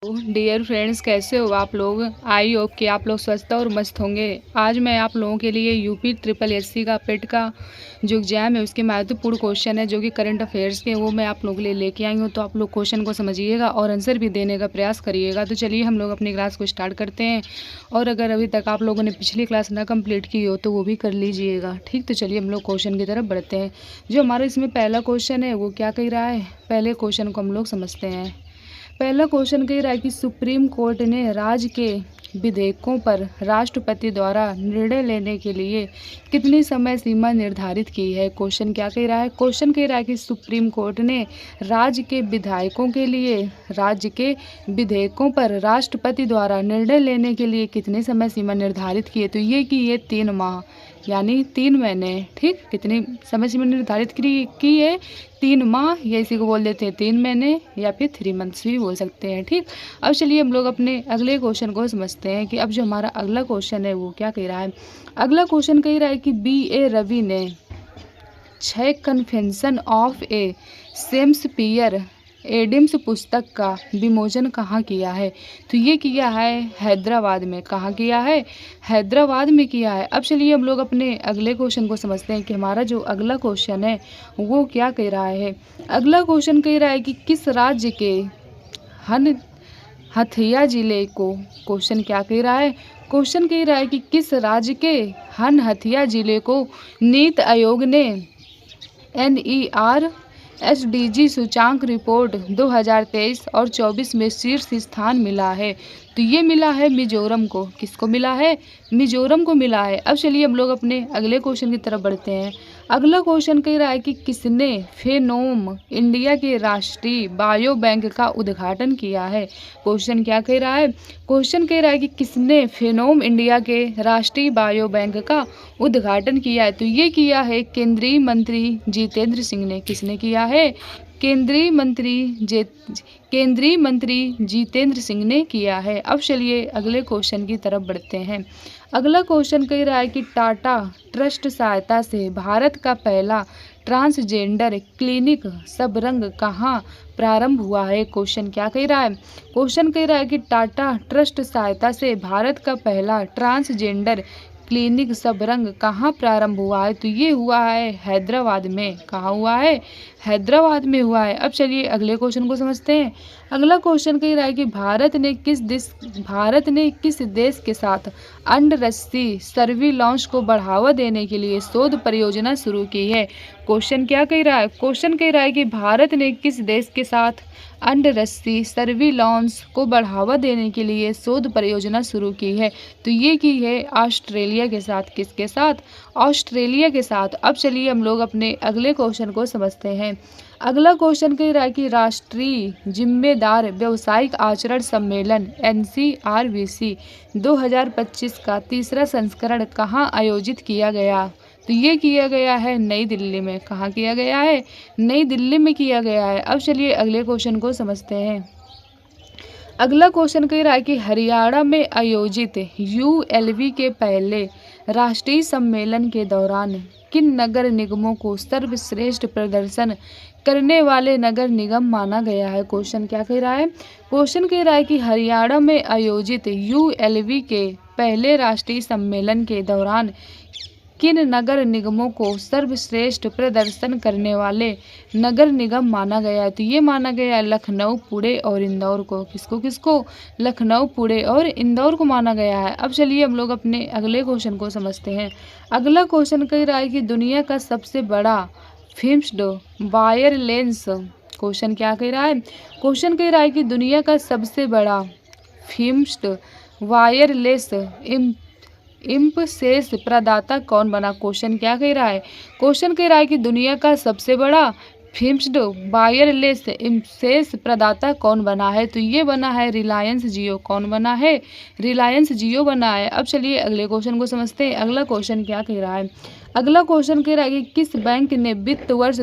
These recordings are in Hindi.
डियर फ्रेंड्स, कैसे हो आप लोग। आई होप कि आप लोग स्वस्थ और मस्त होंगे। आज मैं आप लोगों के लिए यूपी ट्रिपल एससी का पेट का जो एग्ज़ाम है उसके महत्वपूर्ण क्वेश्चन है जो कि करंट अफेयर्स के, वो मैं आप लोगों के लिए लेके आई हूँ। तो आप लोग क्वेश्चन को समझिएगा और आंसर भी देने का प्रयास करिएगा। तो चलिए हम लोग अपनी क्लास को स्टार्ट करते हैं। और अगर अभी तक आप लोगों ने पिछली क्लास ना कंप्लीट की हो तो वो भी कर लीजिएगा, ठीक। तो चलिए हम लोग क्वेश्चन की तरफ बढ़ते हैं। जो हमारा इसमें पहला क्वेश्चन है वो क्या कह रहा है, पहले क्वेश्चन को हम लोग समझते हैं। पहला क्वेश्चन कह रहा है कि सुप्रीम कोर्ट ने राज्य के विधेयकों पर राष्ट्रपति द्वारा निर्णय लेने के लिए कितनी समय सीमा निर्धारित की है। क्वेश्चन क्या कह रहा है, क्वेश्चन कह रहा है कि सुप्रीम कोर्ट ने राज्य के विधेयकों पर राष्ट्रपति द्वारा निर्णय लेने के लिए कितनी समय सीमा निर्धारित की है। तो ये कि ये 3 माह यानी 3 महीने, ठीक। कितनी समय सीमा निर्धारित की है, 3 माह, या इसी को बोल देते हैं 3 महीने या फिर 3 मंथ्स भी बोल सकते हैं, ठीक। अब चलिए हम लोग अपने अगले क्वेश्चन को समझते हैं कि अब जो हमारा अगला क्वेश्चन है वो क्या कह रहा है। अगला क्वेश्चन कह रहा है कि B.A. रवि ने 6 कन्फेशन ऑफ ए शेक्सपियर एडिम्स पुस्तक का विमोचन कहाँ किया है। तो ये किया है हैदराबाद में। कहाँ किया है, हैदराबाद में किया है। अब चलिए हम लोग अपने अगले क्वेश्चन को समझते हैं कि हमारा जो अगला क्वेश्चन है वो क्या कह रहा है। अगला क्वेश्चन कह रहा है कि किस राज्य के हथिया जिले को, क्वेश्चन क्या कह रहा है, क्वेश्चन कह रहा है कि किस राज्य के हथिया जिले को नीति आयोग ने NER-SDG सूचांक रिपोर्ट 2023 और 24 में शीर्ष स्थान मिला है। तो ये मिला है मिजोरम को। किसको मिला है, मिजोरम को मिला है। अब चलिए हम लोग अपने अगले क्वेश्चन की तरफ बढ़ते हैं। अगला क्वेश्चन कह रहा है कि किसने फेनोम इंडिया के राष्ट्रीय बायो बैंक का उद्घाटन किया है। क्वेश्चन क्या कह रहा है, क्वेश्चन कह रहा है कि किसने फेनोम इंडिया के राष्ट्रीय बायो बैंक का उद्घाटन किया है। तो ये किया है केंद्रीय मंत्री जितेंद्र सिंह ने। किसने किया है, केंद्रीय मंत्री जितेंद्र सिंह ने किया है। अब चलिए अगले क्वेश्चन की तरफ बढ़ते हैं। अगला क्वेश्चन कह रहा है कि टाटा ट्रस्ट सहायता से भारत का पहला ट्रांसजेंडर क्लिनिक सबरंग कहाँ प्रारंभ हुआ है। क्वेश्चन क्या कह रहा है, क्वेश्चन कह रहा है कि टाटा ट्रस्ट सहायता से भारत का पहला ट्रांसजेंडर क्लिनिक सबरंग कहाँ प्रारंभ हुआ है। तो ये हुआ है हैदराबाद में। कहाँ हुआ है, हैदराबाद में हुआ है। अब चलिए अगले क्वेश्चन को समझते हैं। अगला क्वेश्चन कह रहा है कि भारत ने किस देश के साथ अंडरसी सर्विलांस को बढ़ावा देने के लिए शोध परियोजना शुरू की है। क्वेश्चन क्या कह रहा है, क्वेश्चन कह रहा है कि भारत ने किस देश के साथ अंडरसी सर्विलांस को बढ़ावा देने के लिए शोध परियोजना शुरू की है। तो ये की है ऑस्ट्रेलिया के साथ। किसके साथ, ऑस्ट्रेलिया के साथ। अब चलिए हम लोग अपने अगले क्वेश्चन को समझते हैं। अगला क्वेश्चन कह रहा है कि राष्ट्रीय जिम्मेदार व्यावसायिक आचरण सम्मेलन NCRVC 2025 का तीसरा संस्करण कहाँ आयोजित किया गया। तो ये किया गया है नई दिल्ली में। कहाँ किया गया है, नई दिल्ली में किया गया है। अब चलिए अगले क्वेश्चन को समझते हैं। अगला क्वेश्चन कह रहा है कि हरियाणा में आयोजित ULV के पहले राष्ट्रीय सम्मेलन के दौरान किन नगर निगमों को सर्वश्रेष्ठ प्रदर्शन करने वाले नगर निगम माना गया है। क्वेश्चन क्या कह रहा है, क्वेश्चन कह रहा है कि हरियाणा में आयोजित ULV के पहले राष्ट्रीय सम्मेलन के दौरान किन नगर निगमों को सर्वश्रेष्ठ प्रदर्शन करने वाले नगर निगम माना गया है। तो ये माना गया है लखनऊ, पुणे और इंदौर को। किसको, लखनऊ, पुणे और इंदौर को माना गया है। अब चलिए हम लोग अपने अगले क्वेश्चन को समझते हैं। अगला क्वेश्चन कह रहा है कि दुनिया का सबसे बड़ा फिक्स्ड वायरलेस, क्वेश्चन क्या कह रहा है, क्वेश्चन कह रहा है कि दुनिया का सबसे बड़ा फिक्स्ड वायरलेस इंपसेस प्रदाता कौन बना। क्वेश्चन क्या कह रहा है, क्वेश्चन कह रहा है कि दुनिया का सबसे बड़ा फिक्स्ड वायरलेस इंपसेस प्रदाता कौन बना है। तो ये बना है रिलायंस जियो। कौन बना है, रिलायंस जियो बना है। अब चलिए अगले क्वेश्चन को समझते हैं। अगला क्वेश्चन क्या कह रहा है, अगला क्वेश्चन कह रहा है कि किस बैंक ने वित्त वर्ष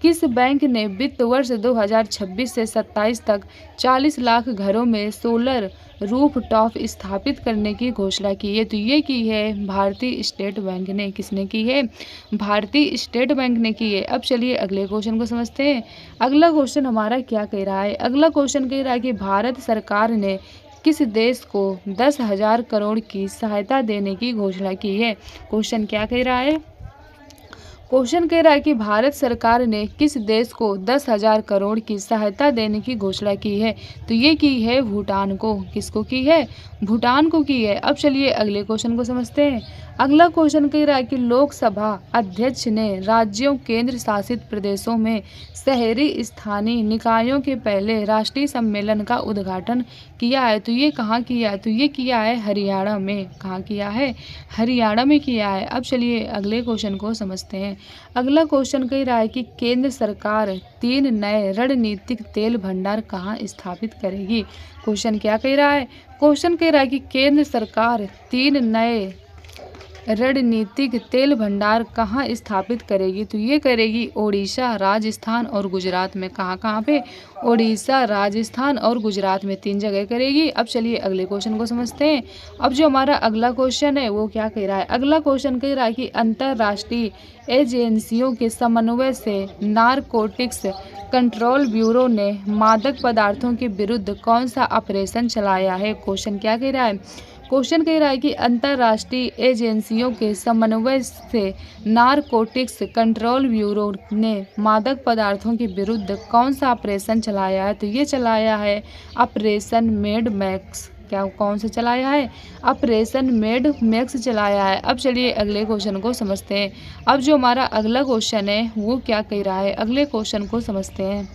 किस बैंक ने वित्त वर्ष 2026 से 27 तक 40 लाख घरों में सोलर रूफटॉप स्थापित करने की घोषणा की है? तो ये की है भारतीय स्टेट बैंक ने। किसने की है? भारतीय स्टेट बैंक ने की है। अब चलिए अगले क्वेश्चन को समझते हैं। अगला क्वेश्चन हमारा क्या कह रहा है? अगला क्वेश्चन कह रहा है कि भारत सरकार ने किस देश को 10,000 करोड़ की सहायता देने की घोषणा की है? क्वेश्चन क्या कह रहा है? क्वेश्चन कह रहा है कि भारत सरकार ने किस देश को 10,000 करोड़ की सहायता देने की घोषणा की है? तो ये की है भूटान को। किसको की है? भूटान को की है। अब चलिए अगले क्वेश्चन को समझते हैं। अगला क्वेश्चन कह रहा है कि लोकसभा अध्यक्ष ने राज्यों केंद्र शासित प्रदेशों में शहरी स्थानीय निकायों के पहले राष्ट्रीय सम्मेलन का उद्घाटन किया है। तो ये कहाँ किया है? तो ये किया है हरियाणा में। कहाँ किया है? हरियाणा में किया है। अब चलिए अगले क्वेश्चन को समझते हैं। अगला क्वेश्चन कह रहा है कि केंद्र सरकार 3 नए रणनीतिक तेल भंडार कहाँ स्थापित करेगी? क्वेश्चन क्या कह रहा है? क्वेश्चन कह रहा है कि केंद्र सरकार 3 नए रणनीतिक तेल भंडार कहाँ स्थापित करेगी? तो ये करेगी ओडिशा, राजस्थान और गुजरात में। कहाँ कहाँ पे? ओडिशा, राजस्थान और गुजरात में 3 जगह करेगी। अब चलिए अगले क्वेश्चन को समझते हैं। अब जो हमारा अगला क्वेश्चन है वो क्या कह रहा है? अगला क्वेश्चन कह रहा है कि अंतर्राष्ट्रीय एजेंसियों के समन्वय से नारकोटिक्स कंट्रोल ब्यूरो ने मादक पदार्थों के विरुद्ध कौन सा ऑपरेशन चलाया है? क्वेश्चन क्या कह रहा है? क्वेश्चन कह रहा है कि अंतर्राष्ट्रीय एजेंसियों के समन्वय से नारकोटिक्स कंट्रोल ब्यूरो ने मादक पदार्थों के विरुद्ध कौन सा ऑपरेशन चलाया है? तो ये चलाया है ऑपरेशन मेड मैक्स। क्या कौन सा चलाया है? ऑपरेशन मेड मैक्स चलाया है। अब चलिए अगले क्वेश्चन को समझते हैं। अब जो हमारा अगला क्वेश्चन है वो क्या कह रहा है? अगले क्वेश्चन को समझते हैं।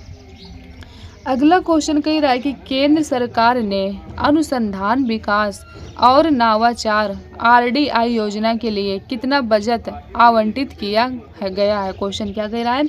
अगला क्वेश्चन कह रहा है कि केंद्र सरकार ने अनुसंधान विकास और नवाचार RDI योजना के लिए कितना बजट आवंटित किया गया है? क्वेश्चन क्या कह रहा है?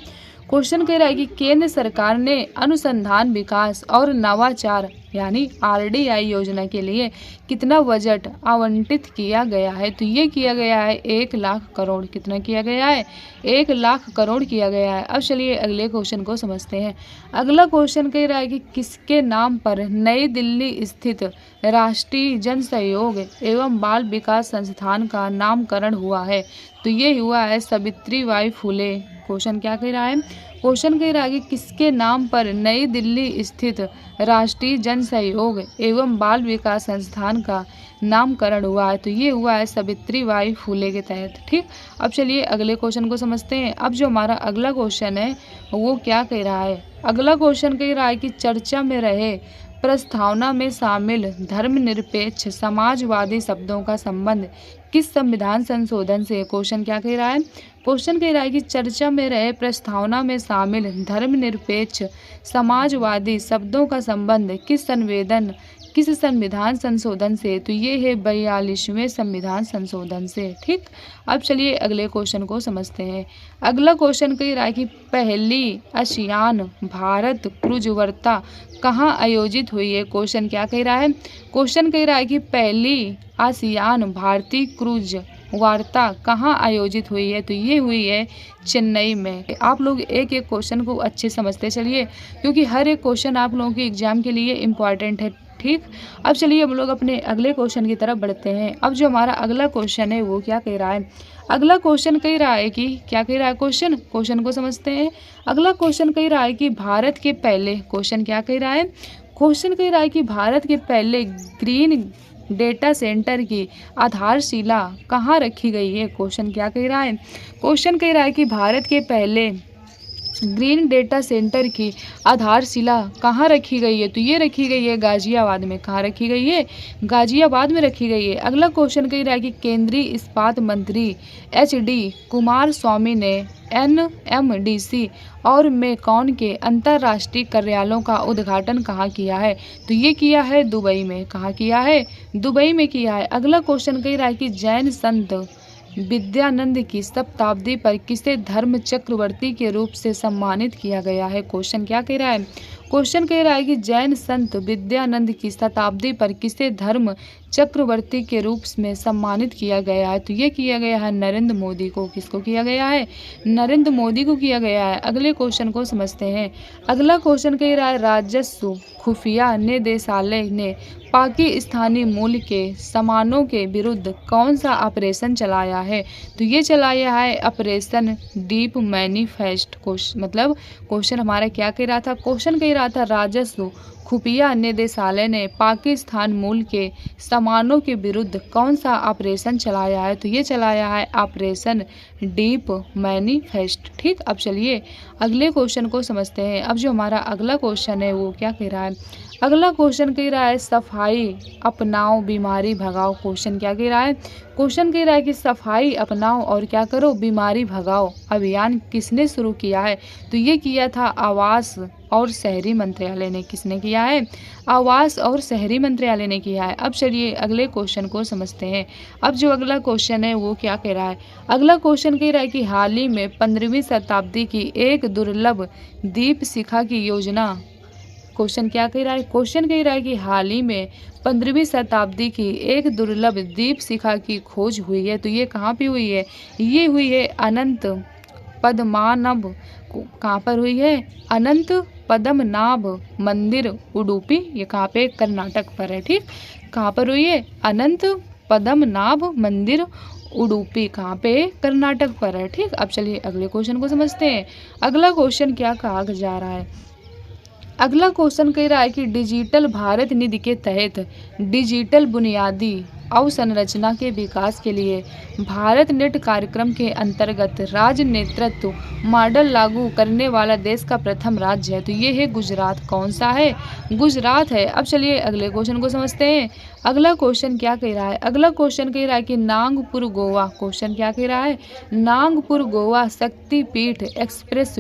क्वेश्चन कह रहा है कि केंद्र सरकार ने अनुसंधान विकास और नवाचार यानी RDI योजना के लिए कितना बजट आवंटित किया गया है? तो ये किया गया है 1 लाख करोड़। कितना किया गया है? 1 लाख करोड़ किया गया है। अब चलिए अगले क्वेश्चन को समझते हैं। अगला क्वेश्चन कह रहा है कि किसके नाम पर नई दिल्ली स्थित राष्ट्रीय जन सहयोग एवं बाल विकास संस्थान का नामकरण हुआ है? तो ये हुआ है सावित्रीबाई फुले। क्वेश्चन क्या कह रहा है? क्वेश्चन कह रहा है कि किसके नाम पर नई दिल्ली स्थित राष्ट्रीय जन सहयोग एवं बाल विकास संस्थान का नामकरण हुआ है? तो ये हुआ है सावित्रीबाई फुले के तहत। ठीक। अब चलिए अगले क्वेश्चन को समझते हैं। अब जो हमारा अगला क्वेश्चन है वो क्या कह रहा है? अगला क्वेश्चन कह रहा है कि चर्चा में रहे प्रस्तावना में शामिल धर्मनिरपेक्ष समाजवादी शब्दों का संबंध किस संविधान संशोधन से? क्वेश्चन क्या कह रहा है? क्वेश्चन कह रहा है कि चर्चा में रहे प्रस्तावना में शामिल धर्मनिरपेक्ष समाजवादी शब्दों का संबंध किस संविधान संशोधन से? तो ये है 42वें संविधान संशोधन से। ठीक। अब चलिए अगले क्वेश्चन को समझते हैं। अगला क्वेश्चन कह रहा है कि पहली आसियान भारत क्रूज वार्ता कहाँ आयोजित हुई है? क्वेश्चन क्या कह रहा है? क्वेश्चन कह रहा है कि पहली आसियान भारतीय क्रूज वार्ता कहाँ आयोजित हुई है? तो ये हुई है चेन्नई में। आप लोग एक एक क्वेश्चन को अच्छे समझते चलिए क्योंकि हर एक क्वेश्चन आप लोगों के एग्जाम के लिए इम्पॉर्टेंट है। ठीक। अब चलिए हम लोग अपने अगले क्वेश्चन की तरफ बढ़ते हैं। अब जो हमारा अगला क्वेश्चन है वो क्या कह रहा है? अगला क्वेश्चन कह रहा है कि क्या कह रहा है? क्वेश्चन को समझते हैं। अगला क्वेश्चन कह रहा है कि भारत के पहले क्वेश्चन क्या कह रहा है? क्वेश्चन कह रहा है कि भारत के पहले ग्रीन डेटा सेंटर की आधारशिला कहाँ रखी गई है? क्वेश्चन क्या कह रहा है? क्वेश्चन कह रहा है कि भारत के पहले ग्रीन डेटा सेंटर की आधारशिला कहाँ रखी गई है? तो ये रखी गई है गाजियाबाद में। कहाँ रखी गई है? गाजियाबाद में रखी गई है। अगला क्वेश्चन कह रहा है कि केंद्रीय इस्पात मंत्री HD कुमारस्वामी ने NMDC और मेकॉन के अंतर्राष्ट्रीय कार्यालयों का उद्घाटन कहाँ किया है? तो ये किया है दुबई में। कहाँ किया है? दुबई में किया है। अगला क्वेश्चन कह रहा है कि जैन संत विद्यानंद की शताब्दी पर किसे धर्म चक्रवर्ती के रूप से सम्मानित किया गया है? क्वेश्चन क्या कह रहा है? क्वेश्चन कह रहा है कि जैन संत विद्यानंद की शताब्दी पर किसे धर्म चक्रवर्ती के रूप में सम्मानित किया गया है? तो ये किया गया है नरेंद्र मोदी को। किसको किया गया है? नरेंद्र मोदी को किया गया है। अगले क्वेश्चन को समझते हैं। अगला क्वेश्चन कह रहा है राजस्व खुफिया निदेशालय ने पाकिस्तानी मूल के सामानों के विरुद्ध कौन सा ऑपरेशन चलाया है? तो ये चलाया है ऑपरेशन डीप मैनिफेस्ट। मतलब क्वेश्चन हमारा क्या कह रहा था? क्वेश्चन कह रहा था राजस्व खुफिया निदेशालय ने पाकिस्तान मूल के सामानों के विरुद्ध कौन सा ऑपरेशन चलाया है? तो ये चलाया है ऑपरेशन डीप मैनिफेस्ट। ठीक, अब चलिए अगले क्वेश्चन को समझते हैं। अब जो हमारा अगला क्वेश्चन है वो क्या कह रहा है? अगला क्वेश्चन कह रहा है सफाई अपनाओ बीमारी भगाओ। क्वेश्चन क्या कह रहा है? क्वेश्चन कह रहा है कि सफाई अपनाओ और क्या करो? बीमारी भगाओ अभियान किसने शुरू किया है? तो ये किया था आवास और शहरी मंत्रालय ने। किसने किया है? आवास और शहरी मंत्रालय ने किया है। अब चलिए अगले क्वेश्चन को समझते हैं। अब जो अगला क्वेश्चन है वो क्या कह रहा है? अगला क्वेश्चन कह रहा है कि हाल ही में 15वीं शताब्दी की एक दुर्लभ दीप शिखा की योजना। क्वेश्चन क्या कह रहा है? क्वेश्चन कह रहा है कि हाल ही में 15वीं शताब्दी की एक दुर्लभ दीप शिखा की खोज हुई है। तो ये कहाँ पे हुई है? ये हुई है अनंत पद्मनाभ। कहाँ पर हुई है? अनंत पद्मनाभ मंदिर उडुपी। ये कहाँ पे? कर्नाटक पर है। ठीक, कहाँ पर हुई है? अनंत पद्मनाभ मंदिर उडुपी। कहाँ पे? कर्नाटक पर है। ठीक, अब चलिए अगले क्वेश्चन को समझते हैं। अगला क्वेश्चन क्या कहा जा रहा है? अगला क्वेश्चन कह रहा है कि डिजिटल भारत निधि के तहत डिजिटल बुनियादी अवसंरचना के विकास के लिए भारत नेट कार्यक्रम के अंतर्गत राज्य नेतृत्व मॉडल लागू करने वाला देश का प्रथम राज्य है। तो ये है गुजरात। कौन सा है? गुजरात है। अब चलिए अगले क्वेश्चन को समझते हैं। अगला क्वेश्चन क्या कह रहा है? अगला क्वेश्चन कह रहा है कि नागपुर गोवा। क्वेश्चन क्या कह रहा है? नागपुर गोवा शक्तिपीठ एक्सप्रेस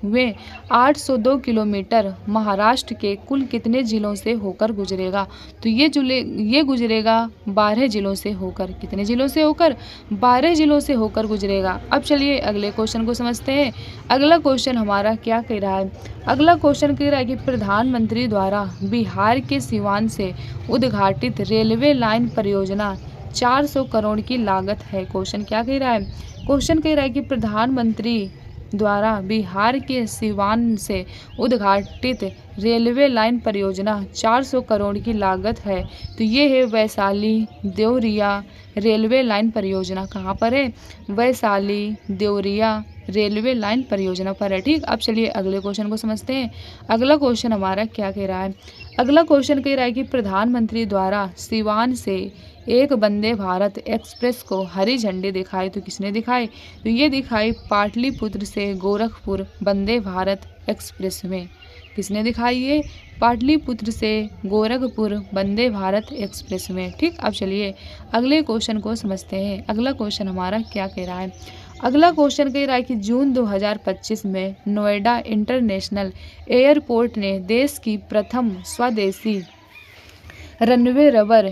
वे 802 किलोमीटर महाराष्ट्र के कुल कितने जिलों से होकर गुजरेगा? तो ये गुजरेगा 12 जिलों से होकर। कितने जिलों से होकर? 12 जिलों से होकर गुजरेगा। अब चलिए अगले क्वेश्चन को समझते हैं। अगला क्वेश्चन हमारा क्या कह रहा है? अगला क्वेश्चन कह रहा है कि प्रधानमंत्री द्वारा बिहार के सिवान से उद्घाटित रेलवे लाइन परियोजना 400 करोड़ की लागत है। क्वेश्चन क्या कह रहा है? क्वेश्चन कह रहा है कि प्रधानमंत्री द्वारा बिहार के सिवान से उद्घाटित रेलवे लाइन परियोजना 400 करोड़ की लागत है। तो ये है वैशाली देवरिया रेलवे लाइन परियोजना। कहाँ पर है? वैशाली देवरिया रेलवे लाइन परियोजना पर है। ठीक, अब चलिए अगले क्वेश्चन को समझते हैं। अगला क्वेश्चन हमारा क्या कह रहा है? अगला क्वेश्चन कह रहा है कि प्रधानमंत्री द्वारा सिवान से एक वंदे भारत एक्सप्रेस को हरी झंडी दिखाई। तो किसने दिखाई? तो ये दिखाई पाटलिपुत्र से गोरखपुर वंदे भारत एक्सप्रेस में। किसने दिखाई? ये पाटलिपुत्र से गोरखपुर वंदे भारत एक्सप्रेस में। ठीक, अब चलिए अगले क्वेश्चन को समझते हैं। अगला क्वेश्चन हमारा क्या कह रहा है? अगला क्वेश्चन कह रहा है कि जून 2025 में नोएडा इंटरनेशनल एयरपोर्ट ने देश की प्रथम स्वदेशी रनवे रबर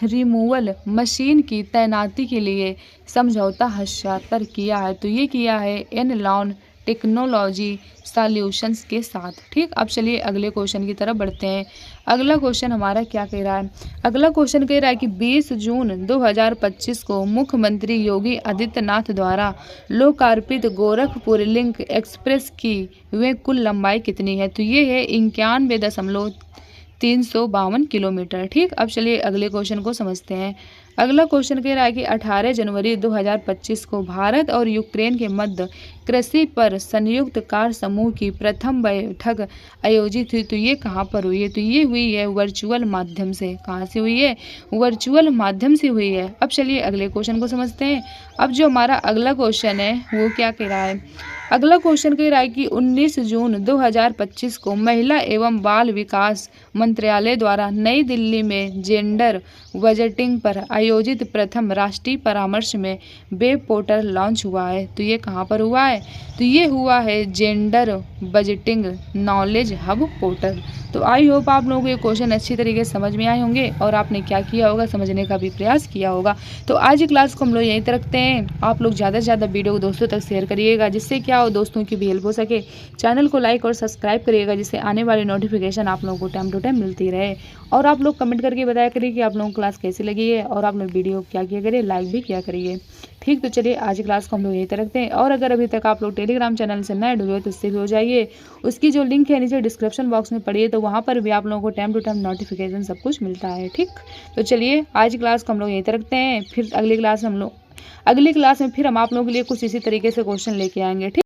रिमूवल मशीन की तैनाती के लिए समझौता हस्ताक्षर किया है। तो ये किया है एनलॉन टेक्नोलॉजी सॉल्यूशंस के साथ। ठीक, अब चलिए अगले क्वेश्चन की तरफ बढ़ते हैं। अगला क्वेश्चन हमारा क्या कह रहा है? अगला क्वेश्चन कह रहा है कि 20 जून 2025 को मुख्यमंत्री योगी आदित्यनाथ द्वारा लोकार्पित गोरखपुर लिंक एक्सप्रेस की वे कुल लंबाई कितनी है? तो ये है 91.352 किलोमीटर। ठीक, अब चलिए अगले क्वेश्चन को समझते हैं। अगला क्वेश्चन कह रहा है कि 18 जनवरी 2025 को भारत और यूक्रेन के मध्य कृषि पर संयुक्त कार्य समूह की प्रथम बैठक आयोजित हुई। तो ये कहाँ पर हुई है? तो ये हुई है वर्चुअल माध्यम से। कहाँ से हुई है? वर्चुअल माध्यम से हुई है। अब चलिए अगले क्वेश्चन को समझते हैं। अब जो हमारा अगला क्वेश्चन है वो क्या कह रहा है? अगला क्वेश्चन कह रहा है कि 19 जून 2025 को महिला एवं बाल विकास मंत्रालय द्वारा नई दिल्ली में जेंडर बजटिंग पर आयोजित प्रथम राष्ट्रीय परामर्श में वेब पोर्टल लॉन्च हुआ है। तो ये कहाँ पर हुआ है? तो ये हुआ है gender budgeting knowledge hub portal. तो आई होप आप लोगों को ये क्वेश्चन अच्छी तरीके से समझ में आए होंगे और आपने क्या किया होगा, समझने का भी प्रयास किया होगा। तो आज की क्लास को हम लोग यहीं तक रखते हैं। आप लोग ज़्यादा से ज़्यादा वीडियो को दोस्तों तक शेयर करिएगा, जिससे क्या और दोस्तों की भी हेल्प हो सके। चैनल को लाइक और सब्सक्राइब करिएगा, जिससे आने वाली नोटिफिकेशन आप लोगों को टाइम टू टाइम मिलती रहे। और आप लोग कमेंट करके बताया करिए कि आप लोगों को क्लास कैसी लगी है, और आप लोग वीडियो क्या किया करिए, लाइक भी किया करिए। ठीक, तो चलिए आज की क्लास को हम लोग यहीं तक रखते हैं। और अगर अभी तक आप लोग टेलीग्राम चैनल से नए जुड़े हो तो इससे भी हो जाइए। उसकी जो लिंक है नीचे डिस्क्रिप्शन बॉक्स में पड़ी है, तो वहाँ पर भी आप लोगों को टाइम टू टाइम नोटिफिकेशन सब कुछ मिलता है। ठीक, तो चलिए आज की क्लास को हम लोग यहीं तक रखते हैं। फिर अगली क्लास में फिर हम आप लोगों के लिए कुछ इसी तरीके से क्वेश्चन लेके आएंगे। ठीक।